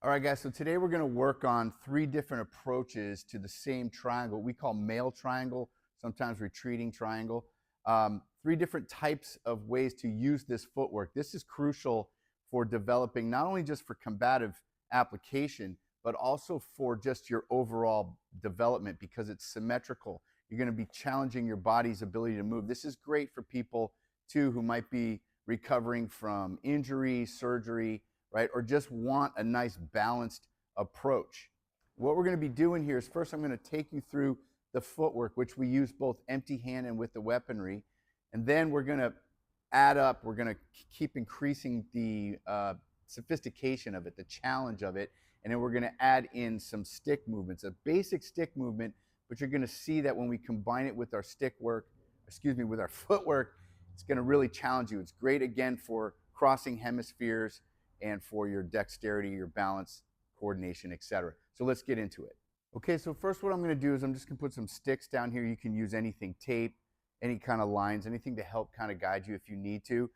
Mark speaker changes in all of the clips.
Speaker 1: All right, guys, so today we're going to work on 3 different approaches to the same triangle. We call male triangle, sometimes retreating triangle. 3 different types of ways to use this footwork. This is crucial for developing not only just for combative application, but also for just your overall development because it's symmetrical. You're going to be challenging your body's ability to move. This is great for people, too, who might be recovering from injury, surgery, right? Or just want a nice balanced approach. What we're going to be doing here is first I'm going to take you through the footwork, which we use both empty hand and with the weaponry. And then we're going to add up, we're going to keep increasing the sophistication of it, the challenge of it. And then we're going to add in some stick movements, a basic stick movement, but you're going to see that when we combine it with our stick work, with our footwork, it's going to really challenge you. It's great, again, for crossing hemispheres and for your dexterity, your balance, coordination, etc. So let's get into it. Okay, so first what I'm going to do is I'm just going to put some sticks down here. You can use anything, tape, any kind of lines, anything to help kind of guide you if you need to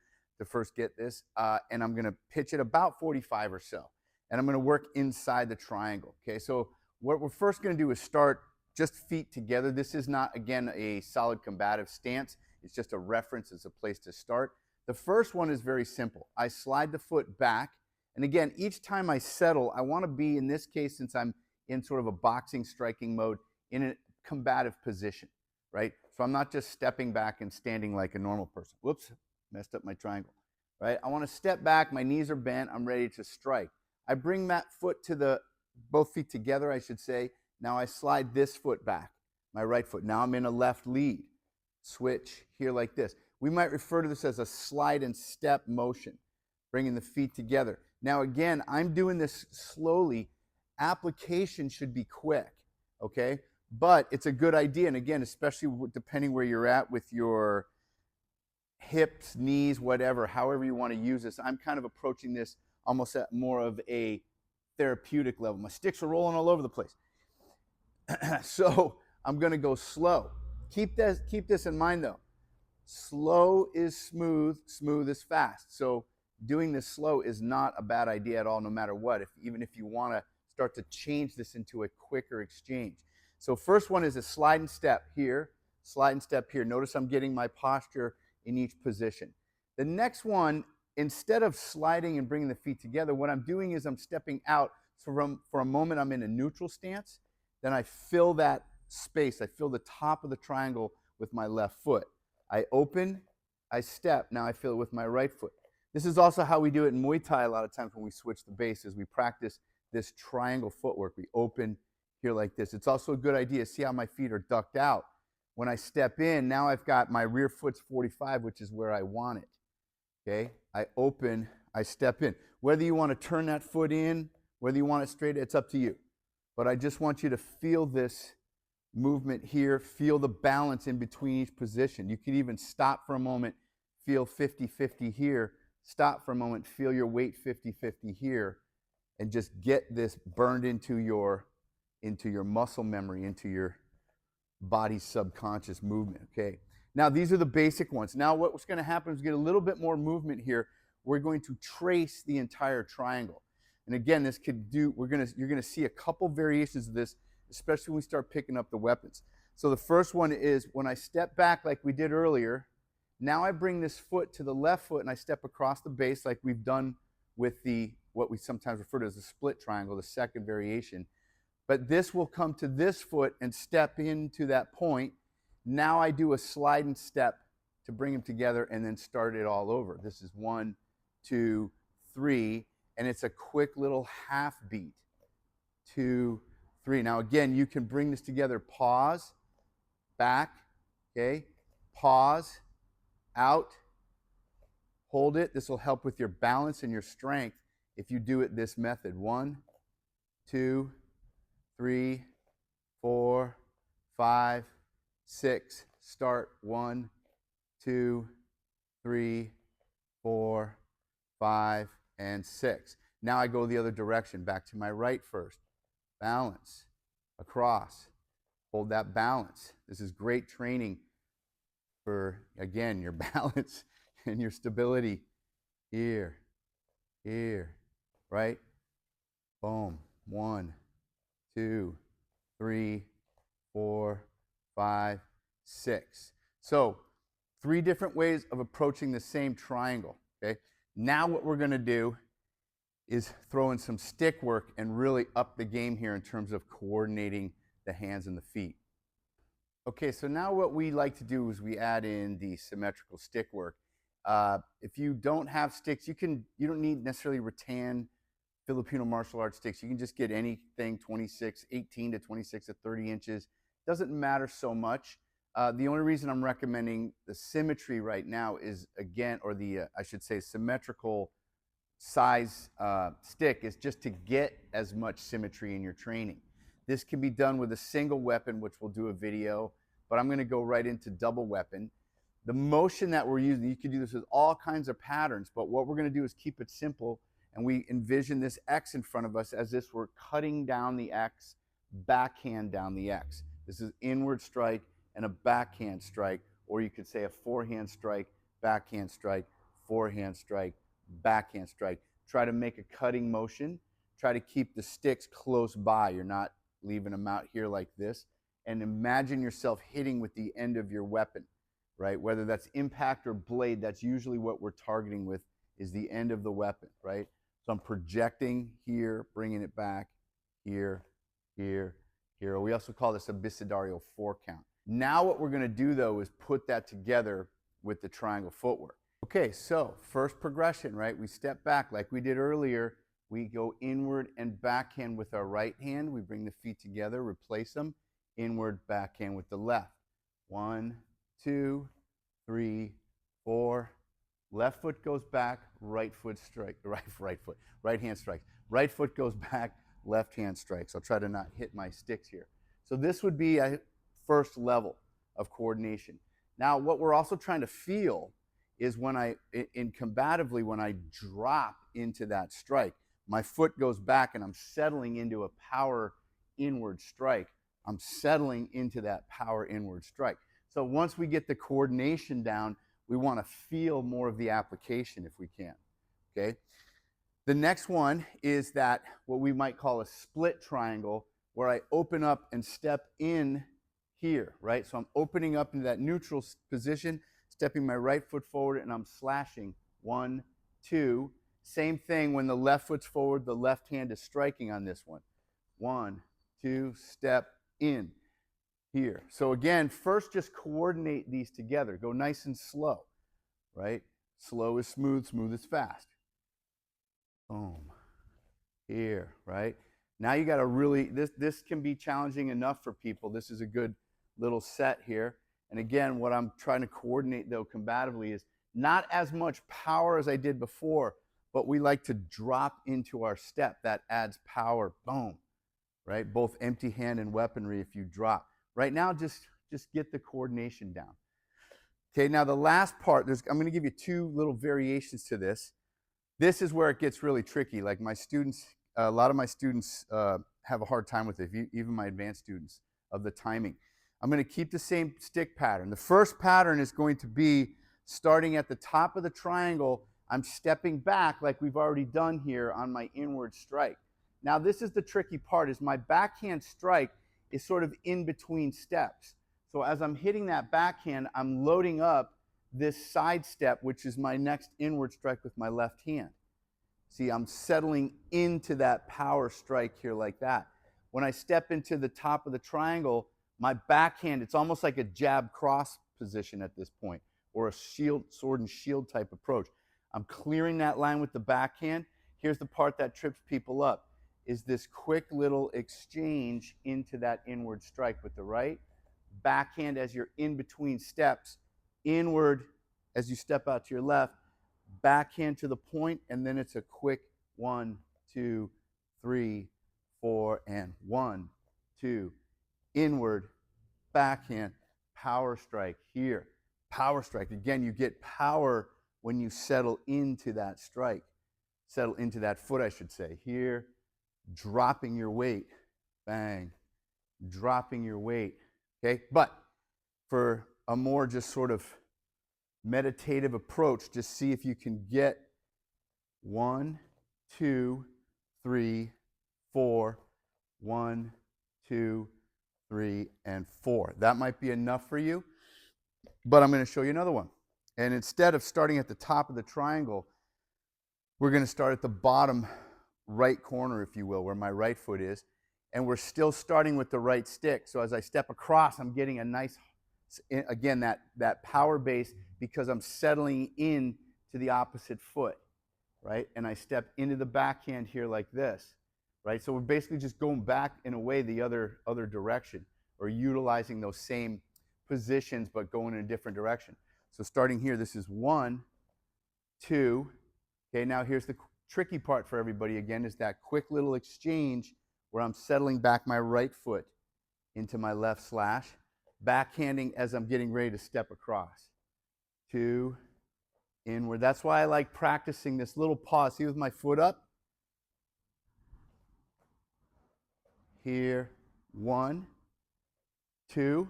Speaker 1: first get this. And I'm going to pitch it about 45 or so. And I'm going to work inside the triangle. Okay, so what we're first going to do is start just feet together. This is not, again, a solid combative stance. It's just a reference. It's a place to start. The first one is very simple. I slide the foot back. And again, each time I settle, I want to be, in this case, since I'm in sort of a boxing striking mode, in a combative position, right? So I'm not just stepping back and standing like a normal person. Whoops, messed up my triangle, right? I want to step back. My knees are bent. I'm ready to strike. I bring that foot to both feet together, I should say. Now I slide this foot back, my right foot. Now I'm in a left lead. Switch here like this. We might refer to this as a slide and step motion, bringing the feet together. Now again, I'm doing this slowly. Application should be quick, okay? But it's a good idea, and again, especially depending where you're at with your hips, knees, whatever, however you want to use this. I'm kind of approaching this almost at more of a therapeutic level. My sticks are rolling all over the place. So I'm going to go slow. Keep this in mind, though. Slow is smooth, smooth is fast. So doing this slow is not a bad idea at all, no matter what, even if you want to start to change this into a quicker exchange. So first one is a slide and step here, slide and step here. Notice I'm getting my posture in each position. The next one, instead of sliding and bringing the feet together, what I'm doing is I'm stepping out. So for a moment, I'm in a neutral stance. Then I fill that space. I fill the top of the triangle with my left foot. I open, I step. Now I fill it with my right foot. This is also how we do it in Muay Thai a lot of times when we switch the bases. We practice this triangle footwork. We open here like this. It's also a good idea. See how my feet are ducked out. When I step in, now I've got my rear foot's 45, which is where I want it. Okay? I open, I step in. Whether you want to turn that foot in, whether you want it straight, it's up to you. But I just want you to feel this movement here, feel the balance in between each position. You could even stop for a moment, feel 50-50 here, stop for a moment, feel your weight 50-50 here, and just get this burned into your muscle memory, into your body's subconscious movement, okay? Now, these are the basic ones. Now, what's going to happen is get a little bit more movement here. We're going to trace the entire triangle. And again, you're going to see a couple variations of this, especially when we start picking up the weapons. So the first one is when I step back like we did earlier, now I bring this foot to the left foot and I step across the base like we've done with what we sometimes refer to as the split triangle, the second variation. But this will come to this foot and step into that point. Now I do a slide and step to bring them together and then start it all over. This is 1, 2, 3, and it's a quick little half beat. 2, 3. Now again, you can bring this together. Pause, back, okay? Pause, out, hold it. This will help with your balance and your strength if you do it this method. 1, 2, 3, 4, 5, 6. Start 1, 2, 3, 4, 5, and 6. Now I go the other direction, back to my right first. Balance, across, hold that balance. This is great training for, again, your balance and your stability. Here, right? Boom. 1, 2, 3, 4, 5, 6. So 3 different ways of approaching the same triangle. Okay. Now what we're going to do is throw in some stick work and really up the game here in terms of coordinating the hands and the feet. Okay, so now what we like to do is we add in the symmetrical stick work. If you don't have sticks, you don't need necessarily rattan Filipino martial arts sticks. You can just get anything 18 to 26 to 30 inches. Doesn't matter so much. The only reason I'm recommending the symmetry right now is, again, or I should say symmetrical size stick, is just to get as much symmetry in your training. This can be done with a single weapon, which we'll do a video, but I'm going to go right into double weapon. The motion that we're using, you can do this with all kinds of patterns, but what we're going to do is keep it simple, and we envision this X in front of us as if we're cutting down the X, backhand down the X. This is inward strike and a backhand strike, or you could say a forehand strike, backhand strike, forehand strike, backhand strike. Try to make a cutting motion. Try to keep the sticks close by. You're not leaving them out here like this. And imagine yourself hitting with the end of your weapon, right? Whether that's impact or blade, that's usually what we're targeting with, is the end of the weapon, right? So I'm projecting here, bringing it back, here, here, here. We also call this a bisidario 4 count. Now what we're going to do, though, is put that together with the triangle footwork. Okay, so first progression, right? We step back like we did earlier. We go inward and backhand with our right hand. We bring the feet together, replace them. Inward, backhand with the left. 1, 2, 3, 4. Left foot goes back, right foot strike, right hand strikes. Right foot goes back, left hand strikes. I'll try to not hit my sticks here. So this would be a first level of coordination. Now, what we're also trying to feel is when combatively, when I drop into that strike, my foot goes back and I'm settling into a power inward strike. I'm settling into that power inward strike. So once we get the coordination down, we want to feel more of the application if we can, okay? The next one is that what we might call a split triangle, where I open up and step in here, right? So I'm opening up into that neutral position, stepping my right foot forward, and I'm slashing. 1, 2. Same thing when the left foot's forward, the left hand is striking on this one. 1, 2, step in here. So again, first just coordinate these together. Go nice and slow, right? Slow is smooth, smooth is fast. Boom. Here, right? Now you got to really, this can be challenging enough for people. This is a good little set here. And again, what I'm trying to coordinate, though, combatively is not as much power as I did before, but we like to drop into our step. That adds power. Boom. Right? Both empty hand and weaponry if you drop. Right now, just get the coordination down. Okay, now the last part, I'm going to give you 2 little variations to this. This is where it gets really tricky. Like my students, a lot of my students have a hard time with it, even my advanced students, of the timing. I'm going to keep the same stick pattern. The first pattern is going to be starting at the top of the triangle. I'm stepping back like we've already done here on my inward strike. Now this is the tricky part, is my backhand strike is sort of in between steps. So as I'm hitting that backhand, I'm loading up this side step, which is my next inward strike with my left hand. See, I'm settling into that power strike here like that. When I step into the top of the triangle, my backhand, it's almost like a jab cross position at this point, or a sword and shield type approach. I'm clearing that line with the backhand. Here's the part that trips people up, is this quick little exchange into that inward strike with the right. Backhand as you're in between steps, inward as you step out to your left, backhand to the point, and then it's a quick 1, 2, 3, 4, and 1, 2, inward, backhand, power strike here. Power strike. Again, you get power when you settle into that strike. Settle into that foot, I should say. Here, dropping your weight. Bang. Dropping your weight. Okay? But for a more just sort of meditative approach, just see if you can get 1, 2, 3, 4, 1, 2, 3, and 4. That might be enough for you, but I'm going to show you another one. And instead of starting at the top of the triangle, we're going to start at the bottom right corner, if you will, where my right foot is. And we're still starting with the right stick. So as I step across, I'm getting a nice, again, that power base because I'm settling in to the opposite foot, right? And I step into the backhand here like this, right? So we're basically just going back in a way the other direction, or utilizing those same positions but going in a different direction. So starting here, this is 1, 2. Okay, now here's the tricky part for everybody again, is that quick little exchange where I'm settling back my right foot into my left slash, backhanding as I'm getting ready to step across. 2, inward. That's why I like practicing this little pause. See, with my foot up. Here, 1, 2.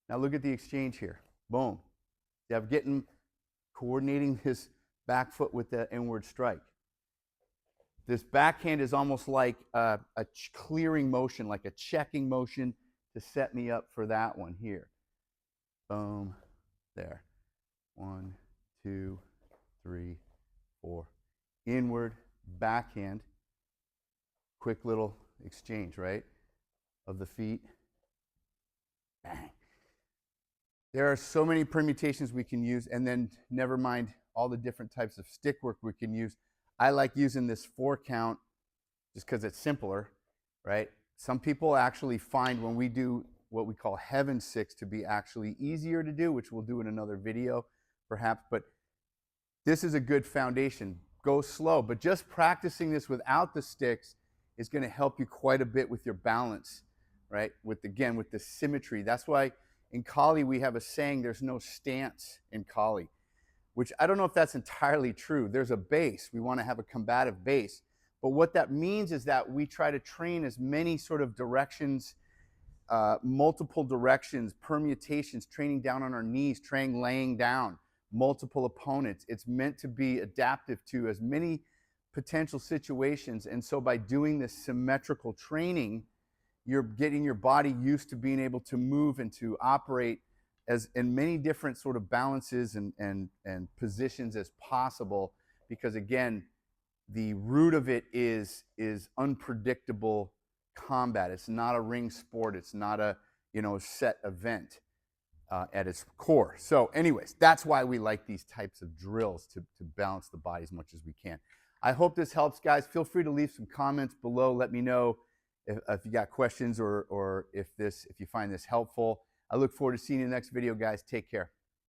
Speaker 1: Now look at the exchange here. Boom. I'm getting, coordinating his back foot with the inward strike. This backhand is almost like a clearing motion, like a checking motion to set me up for that one here. Boom. There. 1, 2, 3, 4. Inward, backhand. Quick little exchange, right? Of the feet. Bang. There are so many permutations we can use, and then never mind all the different types of stick work we can use. I like using this 4 count just because it's simpler, right? Some people actually find when we do what we call heaven 6 to be actually easier to do, which we'll do in another video perhaps, but this is a good foundation. Go slow, but just practicing this without the sticks is going to help you quite a bit with your balance, right? With the symmetry. That's why in Kali we have a saying, there's no stance in Kali, which I don't know if that's entirely true. There's a base. We want to have a combative base. But what that means is that we try to train as many sort of directions, multiple directions, permutations, training down on our knees, training laying down, multiple opponents. It's meant to be adaptive to as many potential situations. And so by doing this symmetrical training, you're getting your body used to being able to move and to operate as in many different sort of balances and positions as possible, because again, the root of it is unpredictable combat. It's not a ring sport. It's not a set event at its core. So anyways, that's why we like these types of drills, to balance the body as much as we can. I hope this helps, guys. Feel free to leave some comments below. Let me know if you got questions or if you find this helpful. I look forward to seeing you in the next video, guys. Take care.